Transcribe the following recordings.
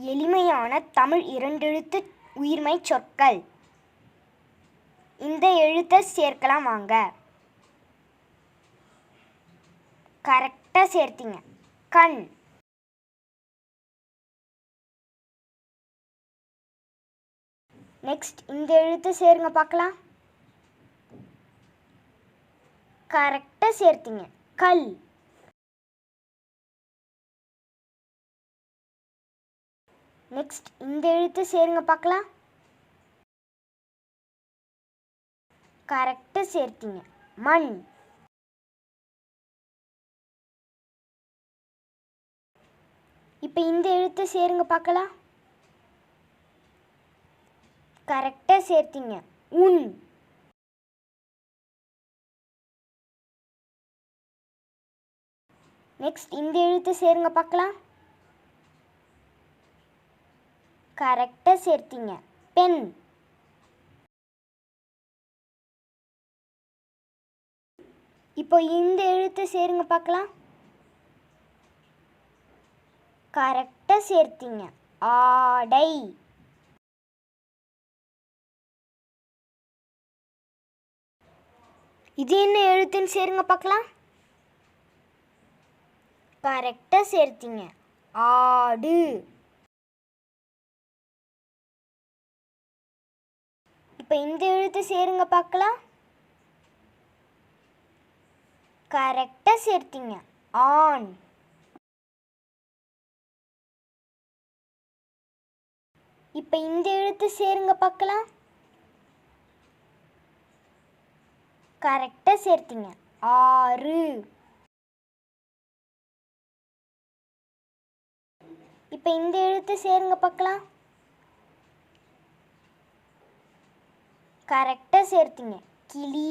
எளிமையான தமிழ் இரண்டெழுத்து உயிர்மெய்ச் சொற்கள். இந்த எழுத்தை சேர்க்கலாம் வாங்க. கரெக்டா சேர்த்தீங்க. கண். நெக்ஸ்ட் இந்த எழுத்து சேருங்க பார்க்கலாம். கரெக்டா சேர்த்தீங்க. கல். நெக்ஸ்ட் இந்த எழுத்து சேருங்க பார்க்கலாம். கரெக்டா சேர்த்தீங்க. மண். இப்போ இந்த எழுத்து சேருங்க பார்க்கலாம். கரெக்டா சேர்த்தீங்க. உன். நெக்ஸ்ட் இந்த எழுத்து சேருங்க பார்க்கலாம். கரெக்டா சேர்த்தீங்க. பென். இப்போ இந்த எழுத்து சேருங்க பார்க்கலாம். கரெக்டா சேர்த்தீங்க. ஆடை. இது என்ன எழுத்துன்னு சேருங்க பார்க்கலாம். கரெக்டா சேர்த்தீங்க. ஆடு. இப்போ இந்த எழுத்து சேருங்க பார்க்கலாம். கரெக்டா சேர்த்தீங்க. ஆண். இப்போ இந்த எழுத்து சேருங்க பார்க்கலாம். கரெக்டா சேர்த்தீங்க. ஆறு. இப்போ இந்த எழுத்து சேருங்க பார்க்கலாம். கரெக்டா சேர்த்தீங்க. கிளி.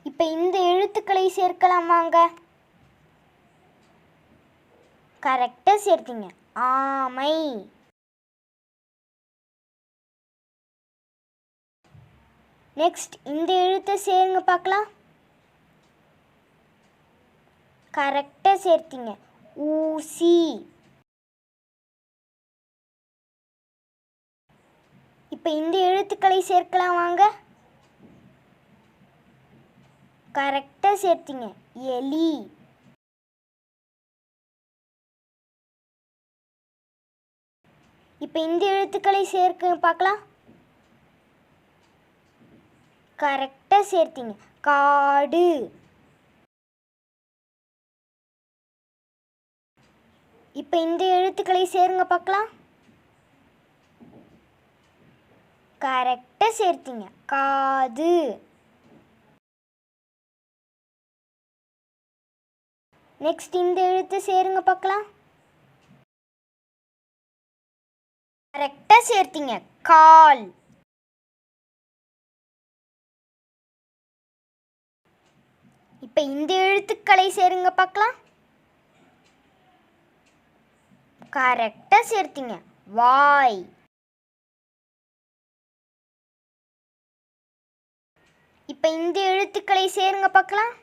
இப்போ இந்த எழுத்துக்களை சேர்க்கலாம் வாங்க. கரெக்டா சேர்த்தீங்க. ஆமை. நெக்ஸ்ட் இந்த எழுத்தை சேருங்க பார்க்கலாம். கரெக்டா சேர்த்தீங்க. ஊசி. இப்போ இந்த எழுத்துக்களை சேர்க்கலாம் வாங்க. கரெக்டா சேர்த்தீங்க. எலி. இப்போ இந்த எழுத்துக்களை சேர்க்க பார்க்கலாம். கரெக்டா சேர்த்தீங்க. காடு. இப்போ இந்த எழுத்துக்களை சேருங்க பார்க்கலாம். கரெக்டா சேர்த்தீங்க. காது. நெக்ஸ்ட் இந்த எழுத்து சேருங்க பார்க்கலாம். கரெக்டா சேர்த்தீங்க. கால். இப்போ இந்த எழுத்துக்களை சேருங்க பார்க்கலாம். கரெக்டா சேர்த்தீங்க. வாய். இப்போ இந்த எழுத்துக்களை சேருங்க பார்க்கலாம்.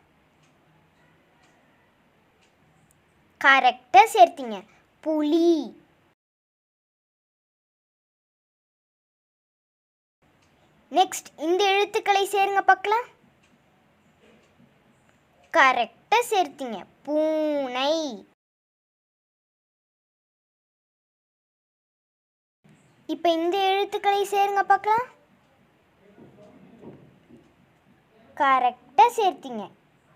கரெக்டா சேர்த்தீங்க. புலி. நெக்ஸ்ட் இந்த எழுத்துக்களை சேருங்க பார்க்கலாம். கரெக்டா சேர்த்தீங்க. பூனை. இப்போ இந்த எழுத்துக்களை சேருங்க பார்க்கலாம். கரெக்டா சேர்த்தீங்க.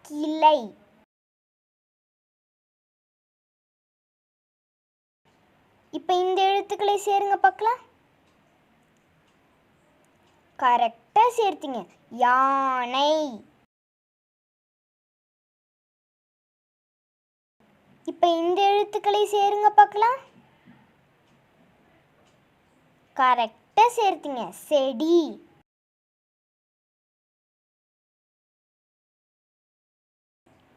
கிளை. இப்போ இந்த எழுத்துக்களை சேருங்க பார்க்கலாம். கரெக்டா சேர்த்தீங்க. யானை. இப்போ இந்த எழுத்துக்களை சேருங்க பார்க்கலாம். கரெக்டா சேர்த்தீங்க. செடி.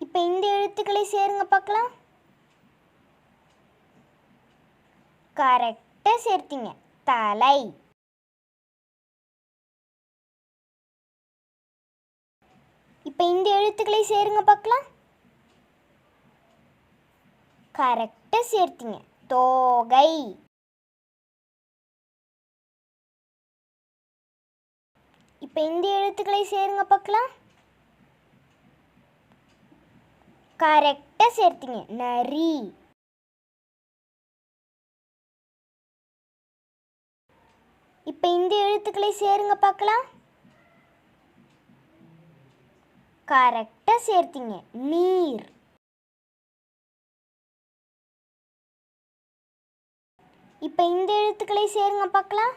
இப்போ இந்த எழுத்துக்களை சேருங்க பார்க்கலாம். கரெக்டா சேர்த்தீங்க. தலை. இப்போ இந்த எழுத்துக்களை சேருங்க பார்க்கலாம். கரெக்டாக சேர்த்தீங்க. தோகை. இப்போ இந்த எழுத்துக்களை சேருங்க பார்க்கலாம். கரெக்டாக சேர்த்தீங்க. நரி. இப்போ இந்த எழுத்துக்களை சேருங்க பார்க்கலாம். கரெக்டாக சேர்த்தீங்க. நீர். இப்போ இந்த எழுத்துக்களை சேருங்க பார்க்கலாம்.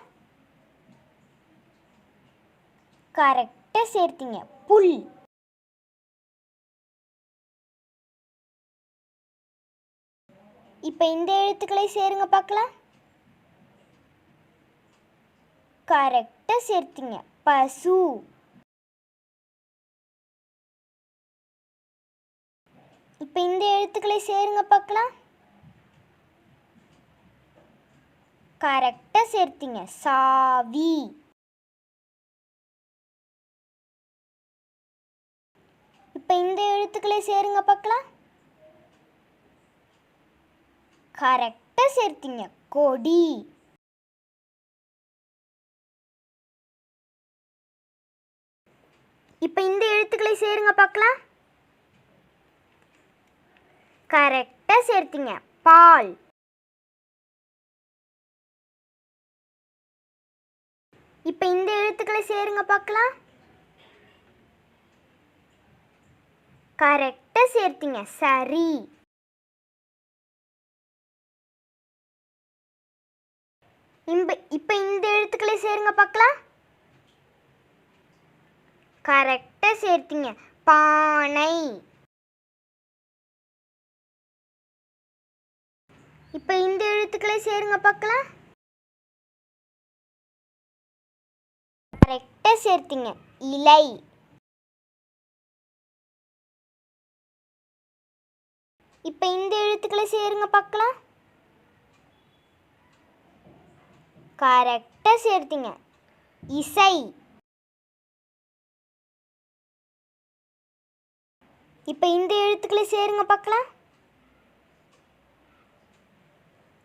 கரெக்டாக சேர்த்தீங்க. புல். இப்போ இந்த எழுத்துக்களை சேருங்க பார்க்கலாம். கரெக்டாக சேர்த்தீங்க. பசு. இப்போ இந்த எழுத்துக்களை சேருங்க பார்க்கலாம். கரெக்டாக சேர்த்தீங்க. சாவி. இப்போ இந்த எழுத்துக்களை சேருங்க பார்க்கலாம். கரெக்டாக சேர்த்தீங்க. கொடி. இப்போ இந்த எழுத்துக்களை சேருங்க பார்க்கலாம். கரெக்டாக சேர்த்தீங்க. பால். இப்போ இந்த எழுத்துக்களை சேருங்க பார்க்கலாம். கரெக்டாக சேர்த்தீங்க. சரி. இப்போ இந்த எழுத்துக்களை சேருங்க பார்க்கலாம். கரெக்டாக சேர்த்தீங்க. பானை. இப்போ இந்த எழுத்துக்களை சேருங்க பார்க்கலாம். கரெக்டாக சேர்த்தீங்க. இலை. இப்போ இந்த எழுத்துக்களை சேருங்க பார்க்கலாம். கரெக்டாக சேர்த்தீங்க. இசை. இப்போ இந்த எழுத்துக்களை சேருங்க பார்க்கலாம்.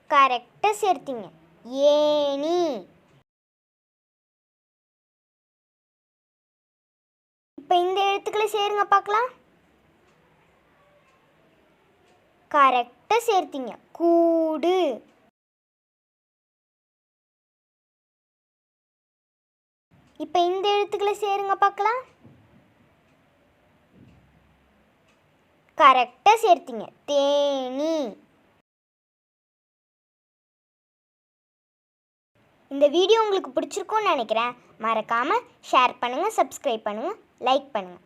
கரெக்டாக சேர்த்தீங்க. ஏணி. இப்போ இந்த எழுத்துக்களை சேருங்க பார்க்கலாம். கரெக்டாக சேர்த்தீங்க. கூடு. இப்போ இந்த எழுத்துக்களை சேருங்க பார்க்கலாம். கரெக்டாக சேர்த்தீங்க. தேனி. இந்த வீடியோ உங்களுக்கு பிடிச்சிருக்கும்னு நினைக்கிறேன். மறக்காமல் ஷேர் பண்ணுங்கள், சப்ஸ்கிரைப் பண்ணுங்கள், லைக் பண்ணுங்கள்.